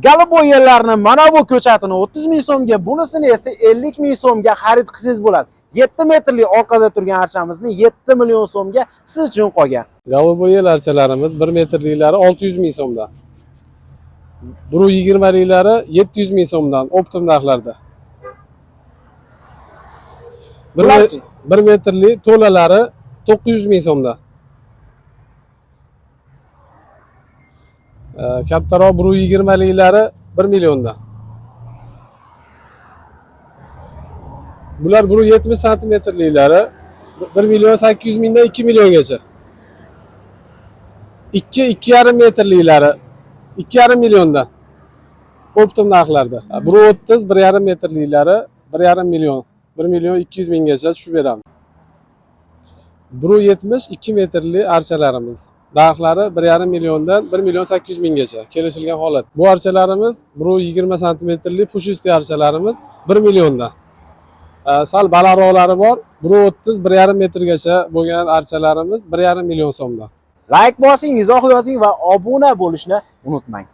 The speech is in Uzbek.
Galoboylarni mana bu ko'chatini 30 ming so'mga, bunisini esa 50 ming so'mga xarid qilsangiz bo'ladi. 7 metrli orqada turgan archamizni 7 million so'mga siz uchun qolgan. Galoboyel archalarimiz 1 metrliklari 600 ming so'mdan. 120 liklari 700 ming so'mdan optim narxlarda. 1 metrli to'lalari 900 ming so'mdan. Kattaroq 120 liklari 1 milliondan. Bular 170 santimetrliklari 1 million 800 mingdan 2 milliongacha. 2,5 metrliklari 2,5 milliondan. Optim narxlarda. 130 1,5 metrliklari 1,5 million. 1 million 200 minggacha tushib beramiz. 170 2 metrli archalarimiz. Narxlari 1,5 milliondan 1 million 800 minggacha kelishilgan holat. Bu archalarimiz 120 santimetrli pushistli archalarimiz 1 milliondan. Sal balandroqlari bor. 130 1,5 metrgacha bo'lgan archalarimiz 1,5 million so'mdan. Like bosing, izoh yozing va obuna bo'lishni unutmang.